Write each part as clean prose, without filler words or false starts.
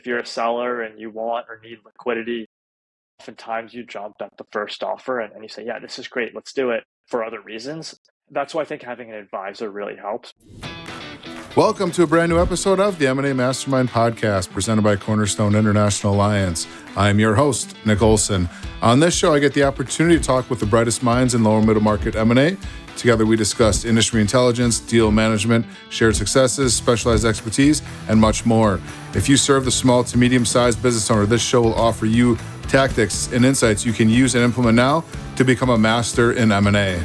If you're a seller and you want or need liquidity, oftentimes you jump at the first offer and you say, yeah, this is great, let's do it, for other reasons. That's why I think having an advisor really helps. Welcome to a brand new episode of the M&A Mastermind Podcast presented by Cornerstone International Alliance. I'm your host, Nick Olsen. On this show, I get the opportunity to talk with the brightest minds in lower middle market M&A. Together, we discuss industry intelligence, deal management, shared successes, specialized expertise, and much more. If you serve the small to medium-sized business owner, this show will offer you tactics and insights you can use and implement now to become a master in M&A.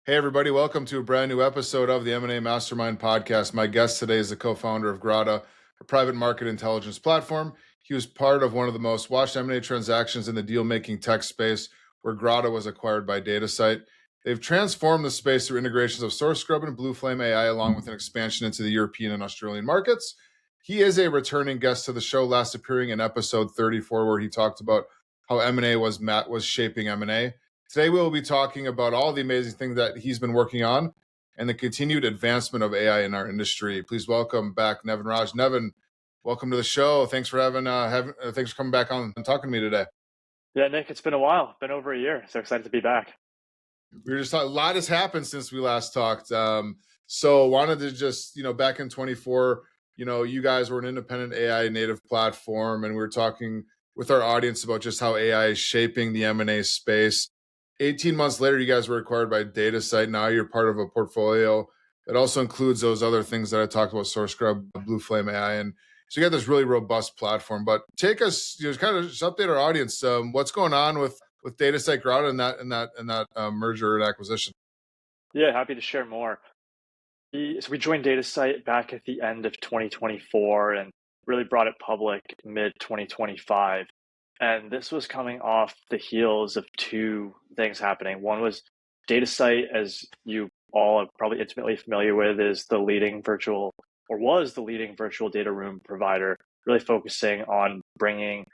Hey everybody, welcome to a brand new episode of the M&A Mastermind Podcast. My guest today is the co-founder of Grata, a private market intelligence platform. He was part of one of the most watched M&A transactions in the deal-making tech space, where Grata was acquired by Datasite. They've transformed the space through integrations of SourceScrub and Blueflame AI, along with an expansion into the European and Australian markets. He is a returning guest to the show, last appearing in episode 34, where he talked about how M&A was shaping M&A. Today, we will be talking about all the amazing things that he's been working on and the continued advancement of AI in our industry. Please welcome back Nevin Raj. Nevin, welcome to the show. Thanks for thanks for coming back on and talking to me today. Yeah, Nick, it's been a while. Been over a year. So excited to be back. We were just talking, a lot has happened since we last talked. So wanted to just, back in 24, you guys were an independent AI native platform, and we were talking with our audience about just how AI is shaping the M&A space. 18 months later, you guys were acquired by Datasite. Now you're part of a portfolio that also includes those other things that I talked about, SourceScrub, Blueflame AI. And so you got this really robust platform. But take us, kind of just update our audience. What's going on with Datasite, Grata, and that merger and acquisition? Yeah, happy to share more. So we joined Datasite back at the end of 2024 and really brought it public mid-2025. And this was coming off the heels of two things happening. One was Datasite, as you all are probably intimately familiar with, was the leading virtual data room provider, really focusing on bringing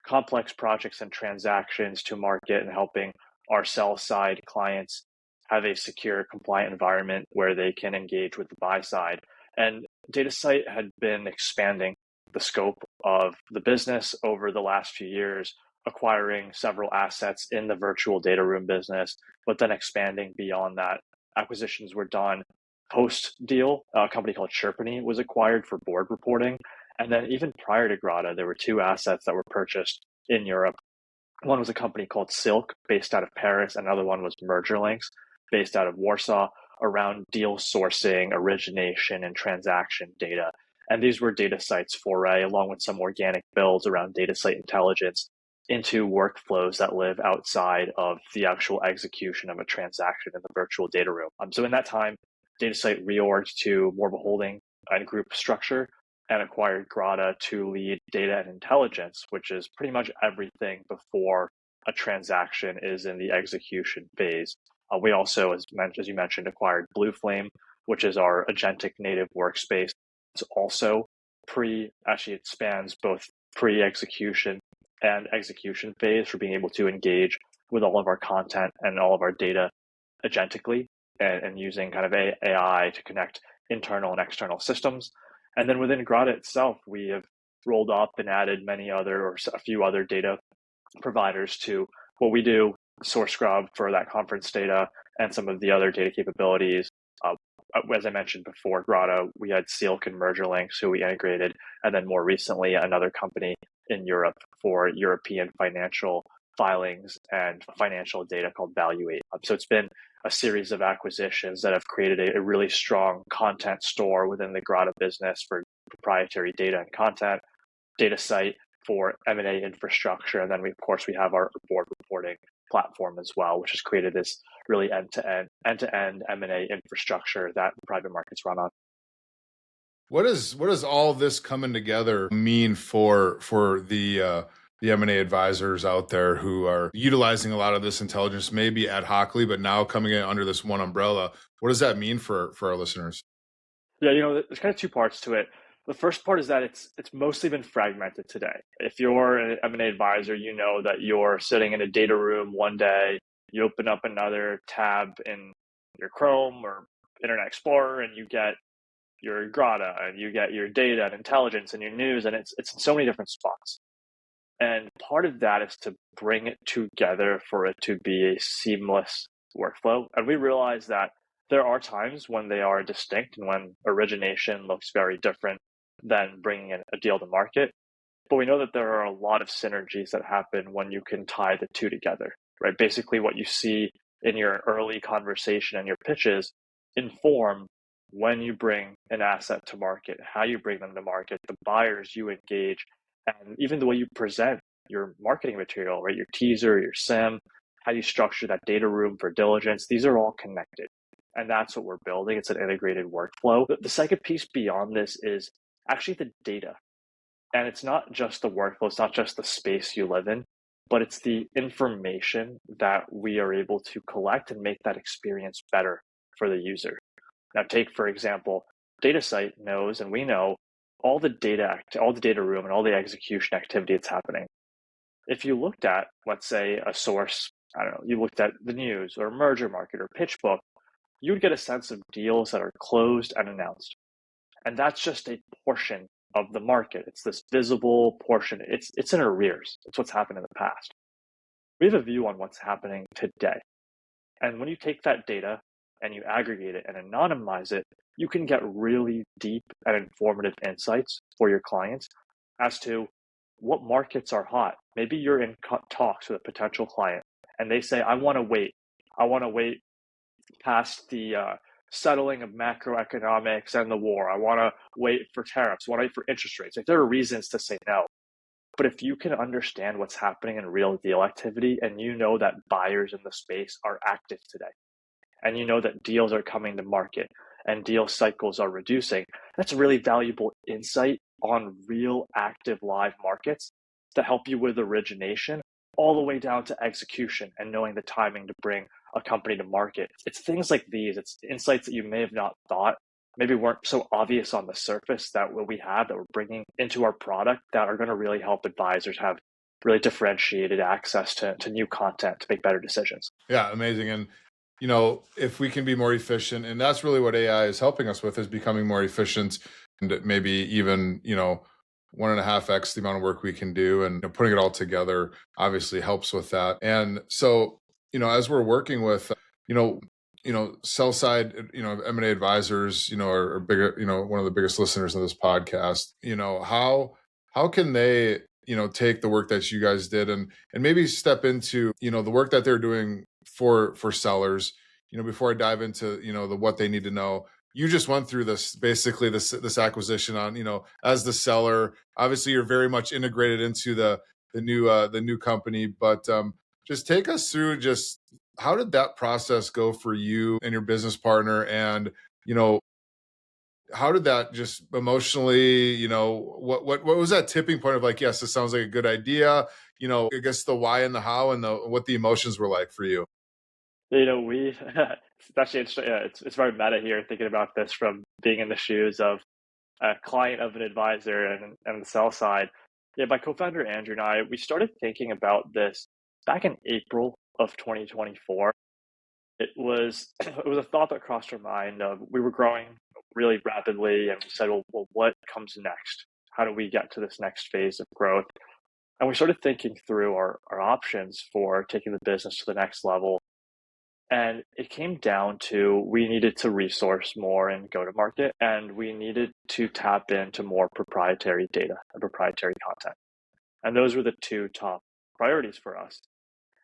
complex projects and transactions to market and helping our sell-side clients have a secure, compliant environment where they can engage with the buy side. And Datasite had been expanding the scope of the business over the last few years, acquiring several assets in the virtual data room business, but then expanding beyond that. Acquisitions were done post-deal. A company called Sherpany was acquired for board reporting. And then even prior to Grata, there were two assets that were purchased in Europe. One was a company called Silk, based out of Paris. Another one was MergerLinks, based out of Warsaw, around deal sourcing, origination, and transaction data. And these were Datasite's foray, along with some organic builds around Datasite intelligence, into workflows that live outside of the actual execution of a transaction in the virtual data room. So in that time, Datasite reorged to more of a holding and group structure and acquired Grata to lead data and intelligence, which is pretty much everything before a transaction is in the execution phase. We also, as you mentioned, acquired Blueflame, which is our agentic native workspace. It's also it spans both pre-execution and execution phase for being able to engage with all of our content and all of our data agentically and using kind of AI to connect internal and external systems. And then within Grata itself, we have rolled up and added a few other data providers to what we do, SourceScrub for that conference data and some of the other data capabilities. As I mentioned before, Grata, we had Silk and MergerLinks, who we integrated, and then more recently, another company in Europe for European financial filings and financial data called Valuate. So it's been a series of acquisitions that have created a really strong content store within the Grata business for proprietary data and content, Datasite for M&A infrastructure, and then we have our board reporting platform as well, which has created this really end-to-end M&A infrastructure that private markets run on. What does all this coming together mean for the M&A advisors out there who are utilizing a lot of this intelligence, maybe ad hocly, but now coming in under this one umbrella? What does that mean for our listeners? Yeah, there's kind of two parts to it. The first part is that it's mostly been fragmented today. If you're an M&A advisor, you know that you're sitting in a data room one day, you open up another tab in your Chrome or Internet Explorer, and you get your Grata, and you get your data and intelligence and your news, and it's in so many different spots. And part of that is to bring it together for it to be a seamless workflow. And we realize that there are times when they are distinct and when origination looks very different than bringing in a deal to market. But we know that there are a lot of synergies that happen when you can tie the two together, right? Basically, what you see in your early conversation and your pitches inform when you bring an asset to market, how you bring them to market, the buyers you engage, and even the way you present your marketing material, right? Your teaser, your SIM, how you structure that data room for diligence. These are all connected. And that's what we're building. It's an integrated workflow. The second piece beyond this is actually the data. And it's not just the workflow, it's not just the space you live in, but it's the information that we are able to collect and make that experience better for the user. Now, take, for example, Datasite knows, and we know, all the data room and all the execution activity that's happening. If you looked at, let's say, a source, I don't know, you looked at the news or merger market or pitch book, you would get a sense of deals that are closed and announced. And that's just a portion of the market. It's this visible portion. It's in arrears. It's what's happened in the past. We have a view on what's happening today. And when you take that data and you aggregate it and anonymize it, you can get really deep and informative insights for your clients as to what markets are hot. Maybe you're in talks with a potential client and they say, I want to wait. I want to wait past the settling of macroeconomics and the war. I want to wait for tariffs. I want to wait for interest rates. Like, there are reasons to say no. But if you can understand what's happening in real deal activity, and you know that buyers in the space are active today, and you know that deals are coming to market and deal cycles are reducing, that's a really valuable insight on real active live markets to help you with origination all the way down to execution and knowing the timing to bring a company to market. It's things like these. It's insights that you may have not thought, maybe weren't so obvious on the surface, that we have, that we're bringing into our product, that are going to really help advisors have really differentiated access to new content to make better decisions. Yeah, amazing. And you know, if we can be more efficient, and that's really what AI is helping us with, is becoming more efficient, and maybe even, you know, 1.5x the amount of work we can do, and putting it all together obviously helps with that. And so, you know, as we're working with, sell side, M&A advisors, are bigger, one of the biggest listeners of this podcast, how can they, take the work that you guys did and maybe step into, the work that they're doing for sellers, before I dive into, the what they need to know. You just went through this acquisition on, as the seller. Obviously, you're very much integrated into the new company, but just take us through just how did that process go for you and your business partner, and how did that just emotionally, what was that tipping point of like, yes, this sounds like a good idea, I guess the why and the how and what the emotions were like for you. We it's actually interesting. It's very meta here, thinking about this from being in the shoes of a client of an advisor and the sell side. Yeah, my co-founder Andrew and I, we started thinking about this back in April of 2024. It was a thought that crossed our mind. We were growing really rapidly, and we said, well, what comes next? How do we get to this next phase of growth? And we started thinking through our options for taking the business to the next level. And it came down to, we needed to resource more and go to market, and we needed to tap into more proprietary data and proprietary content. And those were the two top priorities for us.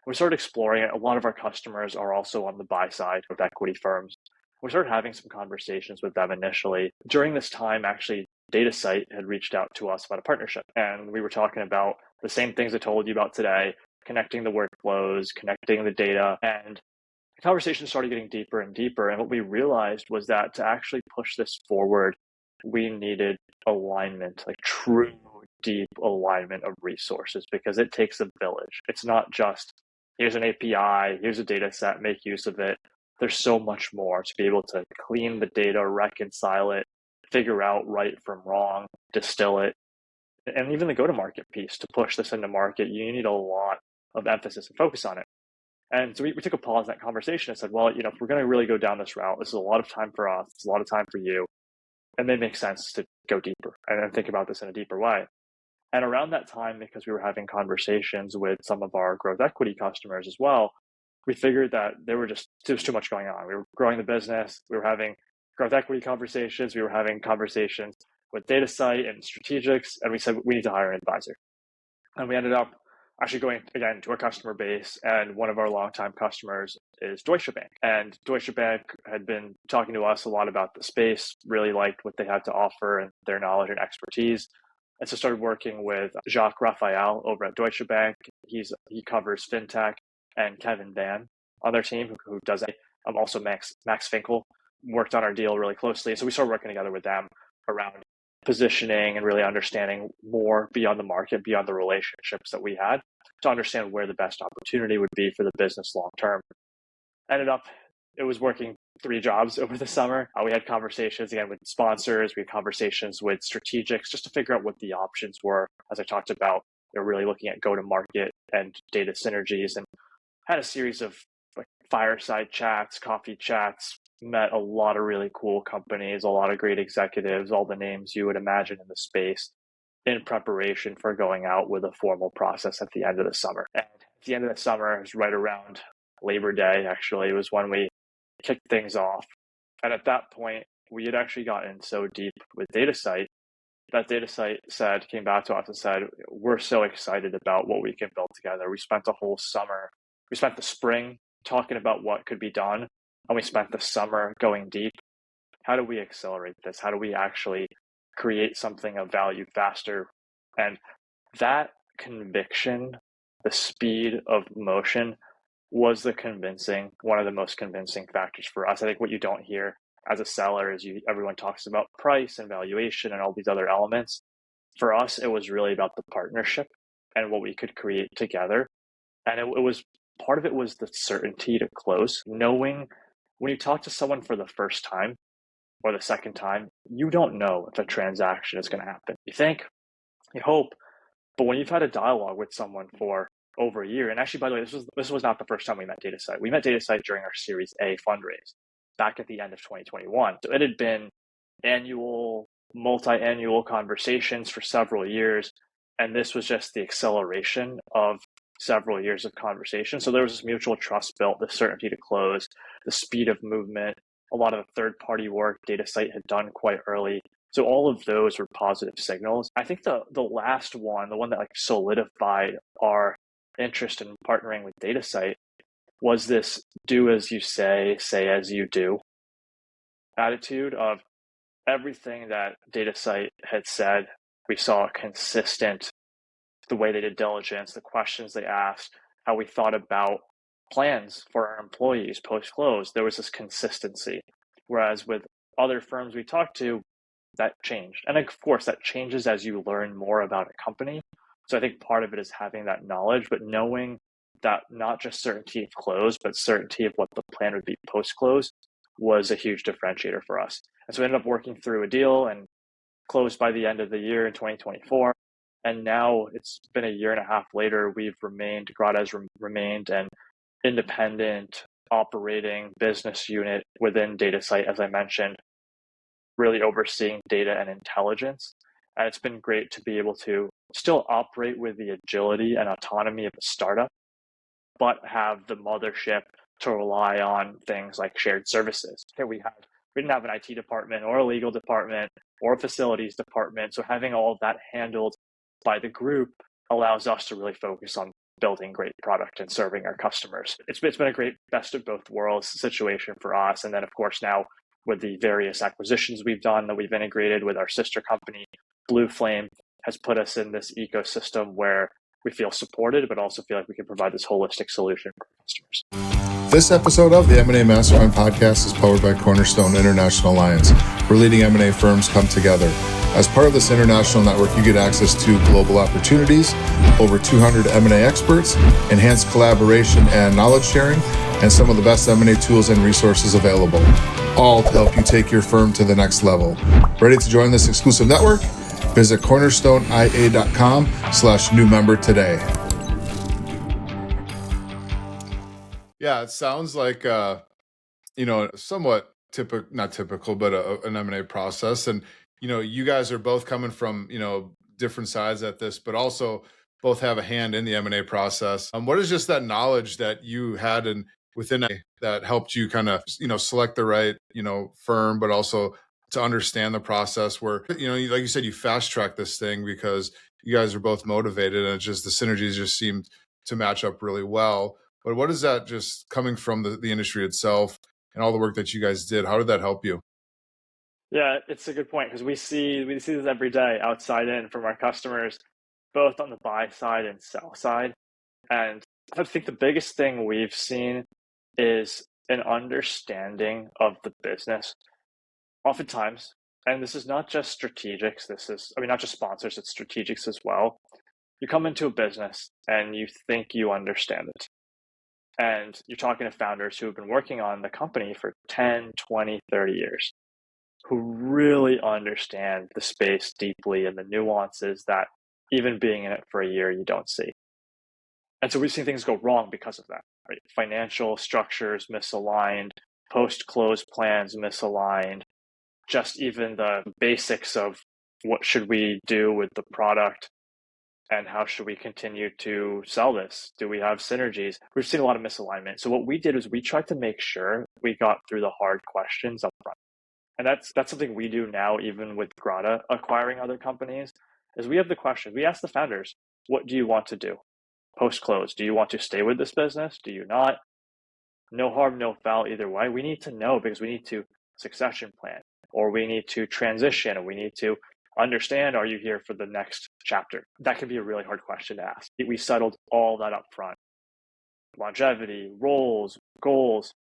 We started exploring it. A lot of our customers are also on the buy side with equity firms. We started having some conversations with them initially. During this time, actually, Datasite had reached out to us about a partnership. And we were talking about the same things I told you about today, connecting the workflows, connecting the data. And the conversation started getting deeper and deeper. And what we realized was that to actually push this forward, we needed alignment, like true deep alignment of resources, because it takes a village. It's not just, here's an API, here's a data set, make use of it. There's so much more to be able to clean the data, reconcile it, figure out right from wrong, distill it. And even the go-to-market piece, to push this into market, you need a lot of emphasis and focus on it. And so we took a pause in that conversation and said, well, if we're going to really go down this route, this is a lot of time for us, it's a lot of time for you. it may make sense to go deeper and think about this in a deeper way. And around that time, because we were having conversations with some of our growth equity customers as well, we figured that there was too much going on. We were growing the business. We were having growth equity conversations. We were having conversations with Datasite and strategics. And we said, we need to hire an advisor. And we ended up actually going again to our customer base. And one of our longtime customers is Deutsche Bank. And Deutsche Bank had been talking to us a lot about the space, really liked what they had to offer and their knowledge and expertise. And so started working with Jacques Raphael over at Deutsche Bank. He covers fintech, and Kevin Van on their team, who does it. Also Max Finkel worked on our deal really closely. So we started working together with them around positioning and really understanding more beyond the market, beyond the relationships that we had, to understand where the best opportunity would be for the business long term. Ended up, it was working 3 jobs over the summer. We had conversations again with sponsors. We had conversations with strategics just to figure out what the options were. As I talked about, we were really looking at go-to-market and data synergies, and had a series of fireside chats, coffee chats, met a lot of really cool companies, a lot of great executives, all the names you would imagine in the space, in preparation for going out with a formal process at the end of the summer. And at the end of the summer, it was right around Labor Day, actually, it was when we kicked things off. And at that point, we had actually gotten so deep with Datasite that Datasite came back to us and said, we're so excited about what we can build together. We spent the spring talking about what could be done, and we spent the summer going deep. How do we accelerate this? How do we actually create something of value faster? And that conviction, the speed of motion, was one of the most convincing factors for us. I think what you don't hear as a seller is everyone talks about price and valuation and all these other elements. For us, it was really about the partnership and what we could create together. And it was part of it was the certainty to close, knowing when you talk to someone for the first time or the second time, you don't know if a transaction is going to happen. You think, you hope, but when you've had a dialogue with someone for over a year, and actually, by the way, this was not the first time we met Datasite. We met Datasite during our Series A fundraise back at the end of 2021. So it had been multi-annual conversations for several years, and this was just the acceleration of several years of conversation. So there was this mutual trust built, the certainty to close, the speed of movement, a lot of the third-party work Datasite had done quite early. So all of those were positive signals. I think the last one, the one that solidified our interest in partnering with Datasite, was this do as you say as you do attitude of everything that Datasite had said. We saw consistent, the way they did diligence, the questions they asked, how we thought about plans for our employees post-close. There was this consistency. Whereas with other firms we talked to, that changed. And of course, that changes as you learn more about a company. So I think part of it is having that knowledge, but knowing that not just certainty of close, but certainty of what the plan would be post-close was a huge differentiator for us. And so we ended up working through a deal and closed by the end of the year in 2024. And now it's been a year and a half later, Grata has remained an independent operating business unit within Datasite, as I mentioned, really overseeing data and intelligence. And it's been great to be able to still operate with the agility and autonomy of a startup, but have the mothership to rely on things like shared services. We didn't have an IT department or a legal department or a facilities department. So having all of that handled by the group allows us to really focus on building great product and serving our customers. It's been a great best of both worlds situation for us. And then of course now with the various acquisitions we've done that we've integrated with our sister company, Blue Flame, has put us in this ecosystem where we feel supported, but also feel like we can provide this holistic solution for customers. This episode of the M&A Mastermind Podcast is powered by Cornerstone International Alliance, where leading M&A firms come together. As part of this international network, you get access to global opportunities, over 200 M&A experts, enhanced collaboration and knowledge sharing, and some of the best M&A tools and resources available, all to help you take your firm to the next level. Ready to join this exclusive network? Visit cornerstoneia.com/new member today. Yeah, it sounds like, somewhat not typical, but an M&A process. And, you guys are both coming from, different sides at this, but also both have a hand in the M&A process. What is just that knowledge that you had within that helped you kind of, select the right, firm, but also to understand the process where, like you said, you fast track this thing because you guys are both motivated and it's just the synergies just seemed to match up really well. But what is that just coming from the industry itself and all the work that you guys did? How did that help you? Yeah, it's a good point because we see this every day outside in from our customers, both on the buy side and sell side. And I think the biggest thing we've seen is an understanding of the business. Oftentimes, and this is not just strategics, not just sponsors, it's strategics as well. You come into a business and you think you understand it. And you're talking to founders who have been working on the company for 10, 20, 30 years, who really understand the space deeply and the nuances that even being in it for a year, you don't see. And so we've seen things go wrong because of that, right? Financial structures misaligned, post-close plans misaligned, just even the basics of what should we do with the product and how should we continue to sell this? Do we have synergies? We've seen a lot of misalignment. So what we did is we tried to make sure we got through the hard questions up front. And that's something we do now, even with Grata acquiring other companies, is we have the question. We ask the founders, what do you want to do post-close? Do you want to stay with this business? Do you not? No harm, no foul either way. We need to know because we need to succession plan, or we need to transition, and we need to understand, are you here for the next chapter? That can be a really hard question to ask. We settled all that up front. Longevity, roles, goals.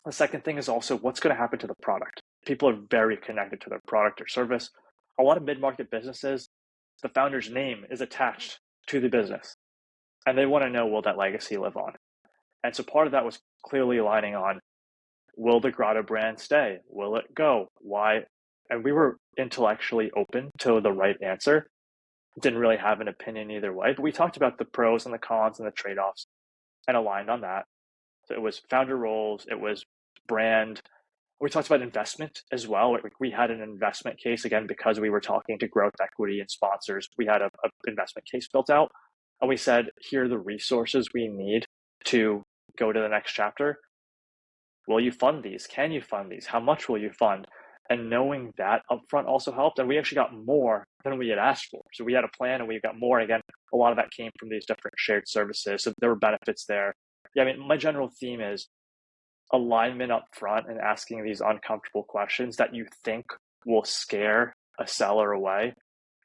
The second thing is also what's going to happen to the product. People are very connected to their product or service. A lot of mid-market businesses, the founder's name is attached to the business, and they want to know, will that legacy live on? And so part of that was clearly aligning on, will the Grata brand stay? Will it go? Why? And we were intellectually open to the right answer. Didn't really have an opinion either way, but we talked about the pros and the cons and the trade-offs and aligned on that. So it was founder roles, it was brand. We talked about investment as well. We had an investment case, again, because we were talking to growth equity and sponsors. We had an investment case built out, and we said, here are the resources we need to go to the next chapter. Will you fund these? Can you fund these? How much will you fund? And knowing that upfront also helped. And we actually got more than we had asked for. So we had a plan and we got more. Again, a lot of that came from these different shared services. So there were benefits there. Yeah, I mean, my general theme is alignment up front and asking these uncomfortable questions that you think will scare a seller away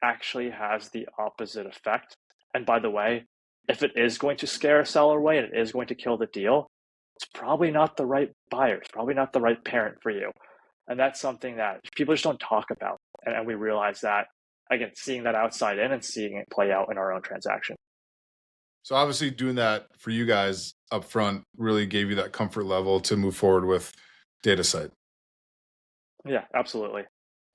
actually has the opposite effect. And by the way, if it is going to scare a seller away and it is going to kill the deal, it's probably not the right buyer. It's probably not the right parent for you. And that's something that people just don't talk about. And we realize that, again, seeing that outside in and seeing it play out in our own transaction. So obviously doing that for you guys up front really gave you that comfort level to move forward with Datasite. Yeah, absolutely.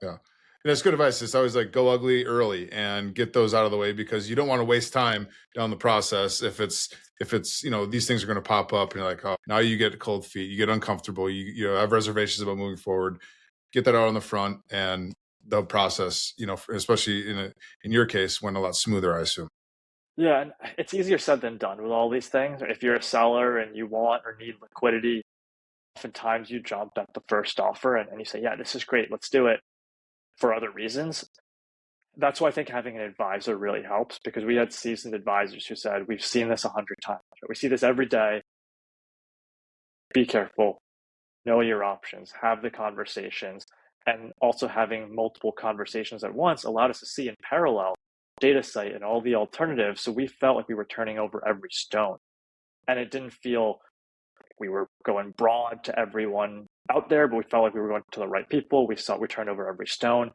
Yeah. And it's good advice. It's always like go ugly early and get those out of the way because you don't want to waste time down the process. If it's, these things are going to pop up and you're like, oh, now you get cold feet, you get uncomfortable, you have reservations about moving forward, get that out on the front and the process, especially in your case, went a lot smoother, I assume. Yeah, and it's easier said than done with all these things. If you're a seller and you want or need liquidity, oftentimes you jump at the first offer and you say, yeah, this is great, let's do it, for other reasons. That's why I think having an advisor really helps, because we had seasoned advisors who said, we've seen this 100 times. We see this every day. Be careful, know your options, have the conversations, and also having multiple conversations at once allowed us to see in parallel Datasite and all the alternatives. So we felt like we were turning over every stone, and it didn't feel like we were going broad to everyone out there, but we felt like we were going to the right people. We turned over every stone,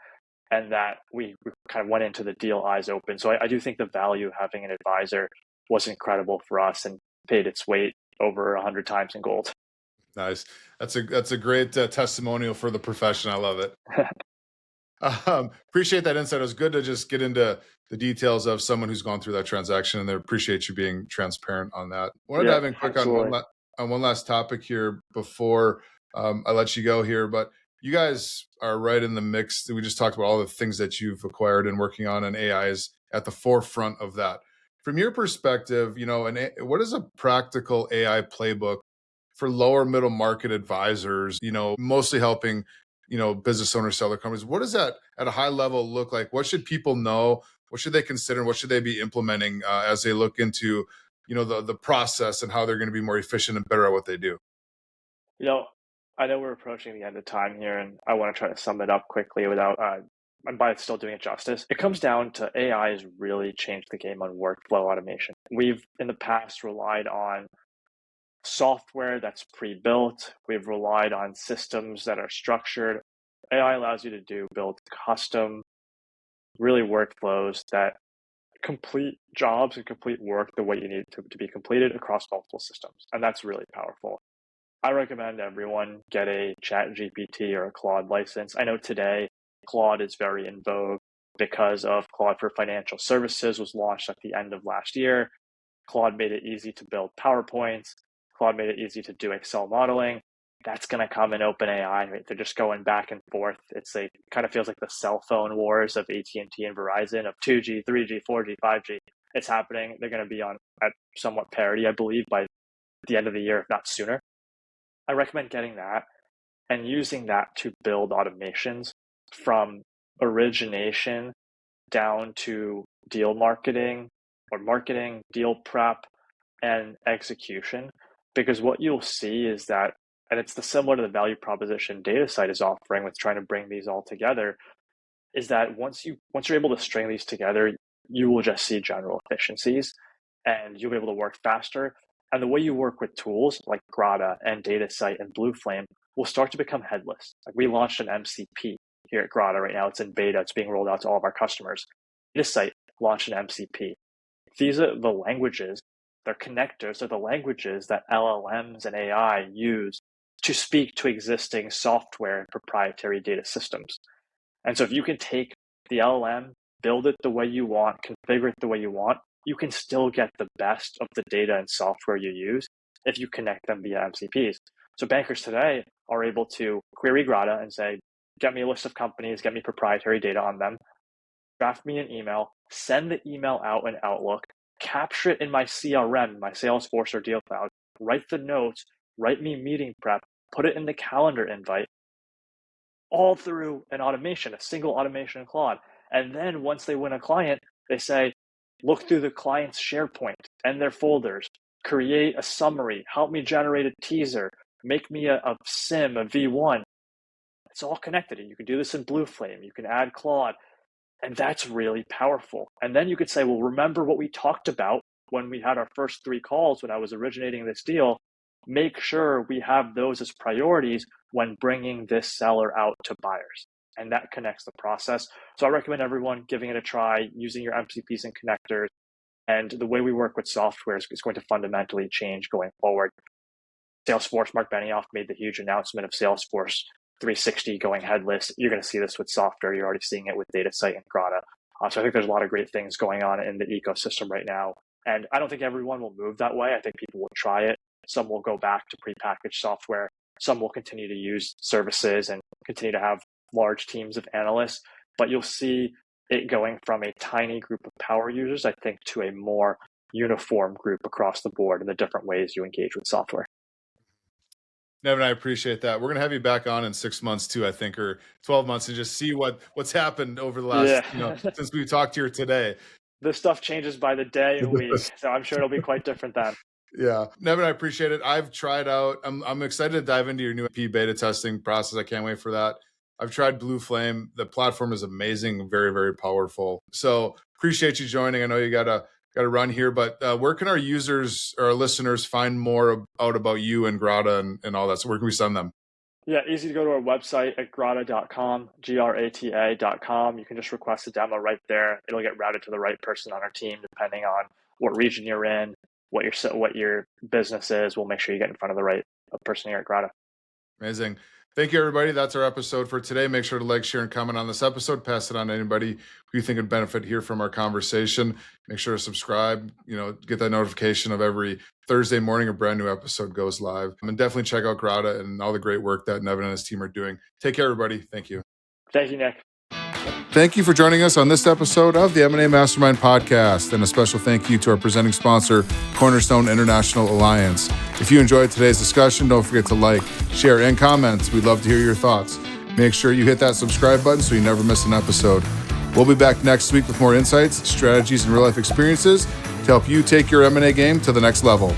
and that we kind of went into the deal eyes open. So I do think the value of having an advisor was incredible for us and paid its weight over 100 times in gold. Nice. That's a great testimonial for the profession. I love it. Appreciate that insight. It was good to just get into the details of someone who's gone through that transaction, and I appreciate you being transparent on that. I want to dive in quick on one last topic here before I let you go here, but You guys are right in the mix. We just talked about all the things that you've acquired and working on, and AI is at the forefront of that. From your perspective, what is a practical AI playbook for lower middle market advisors, mostly helping, business owners sell their companies? What does that at a high level look like? What should people know? What should they consider? What should they be implementing as they look into, the process and how they're going to be more efficient and better at what they do? I know we're approaching the end of time here, and I want to try to sum it up quickly without, and by still doing it justice. It comes down to AI has really changed the game on workflow automation. We've in the past relied on software that's pre-built. We've relied on systems that are structured. AI allows you to build custom, really workflows that complete jobs and complete work the way you need to be completed across multiple systems. And that's really powerful. I recommend everyone get a ChatGPT or a Claude license. I know today Claude is very in vogue because of Claude for Financial Services was launched at the end of last year. Claude made it easy to build PowerPoints. Claude made it easy to do Excel modeling. That's going to come in OpenAI. Right? They're just going back and forth. It kind of feels like the cell phone wars of AT&T and Verizon of 2G, 3G, 4G, 5G. It's happening. They're going to be on at somewhat parity, I believe, by the end of the year, if not sooner. I recommend getting that and using that to build automations from origination down to deal marketing or marketing, deal prep, and execution. Because what you'll see is that, and it's similar to the value proposition Datasite is offering with trying to bring these all together, is that once you're able to string these together, you will just see general efficiencies and you'll be able to work faster. And the way you work with tools like Grata and Datasite and Blueflame will start to become headless. Like we launched an MCP here at Grata right now. It's in beta. It's being rolled out to all of our customers. Datasite launched an MCP. These are the languages, they're connectors, they're the languages that LLMs and AI use to speak to existing software and proprietary data systems. And so if you can take the LLM, build it the way you want, configure it the way you want, you can still get the best of the data and software you use if you connect them via MCPs. So bankers today are able to query Grata and say, get me a list of companies, get me proprietary data on them, draft me an email, send the email out in Outlook, capture it in my CRM, my Salesforce or Deal Cloud, write the notes, write me meeting prep, put it in the calendar invite, all through an automation, a single automation in Claude. And then once they win a client, they say, look through the client's SharePoint and their folders, create a summary, help me generate a teaser, make me a SIM, a V1. It's all connected. And you can do this in Blueflame. You can add Claude. And that's really powerful. And then you could say, well, remember what we talked about when we had our first 3 calls when I was originating this deal. Make sure we have those as priorities when bringing this seller out to buyers. And that connects the process. So I recommend everyone giving it a try, using your MCPs and connectors. And the way we work with software is going to fundamentally change going forward. Salesforce, Mark Benioff made the huge announcement of Salesforce 360 going headless. You're going to see this with software. You're already seeing it with Datasite and Grata. So I think there's a lot of great things going on in the ecosystem right now. And I don't think everyone will move that way. I think people will try it. Some will go back to prepackaged software. Some will continue to use services and continue to have large teams of analysts. But you'll see it going from a tiny group of power users, I think, to a more uniform group across the board in the different ways you engage with software. Nevin, I appreciate that. We're going to have you back on in 6 months too, I think, or 12 months, and just see what's happened over the last, since we talked here today. This stuff changes by the day and week, so I'm sure it'll be quite different then. Yeah. Nevin, I appreciate it. I've tried out, I'm excited to dive into your new P beta testing process. I can't wait for that. I've tried Blueflame. The platform is amazing, very, very powerful. So appreciate you joining. I know you got to run here, but where can our users or our listeners find more out about you and Grata and all that? So where can we send them? Yeah, easy to go to our website at grata.com, grata.com. You can just request a demo right there. It'll get routed to the right person on our team, depending on what region you're in, what your business is. We'll make sure you get in front of the right person here at Grata. Amazing. Thank you, everybody. That's our episode for today. Make sure to like, share, and comment on this episode. Pass it on to anybody who you think would benefit here from our conversation. Make sure to subscribe, get that notification of every Thursday morning a brand new episode goes live. And definitely check out Grata and all the great work that Nevin and his team are doing. Take care, everybody. Thank you. Thank you, Nick. Thank you for joining us on this episode of the M&A Mastermind Podcast, and a special thank you to our presenting sponsor, Cornerstone International Alliance. If you enjoyed today's discussion, don't forget to like, share, and comment. We'd love to hear your thoughts. Make sure you hit that subscribe button so you never miss an episode. We'll be back next week with more insights, strategies, and real-life experiences to help you take your M&A game to the next level.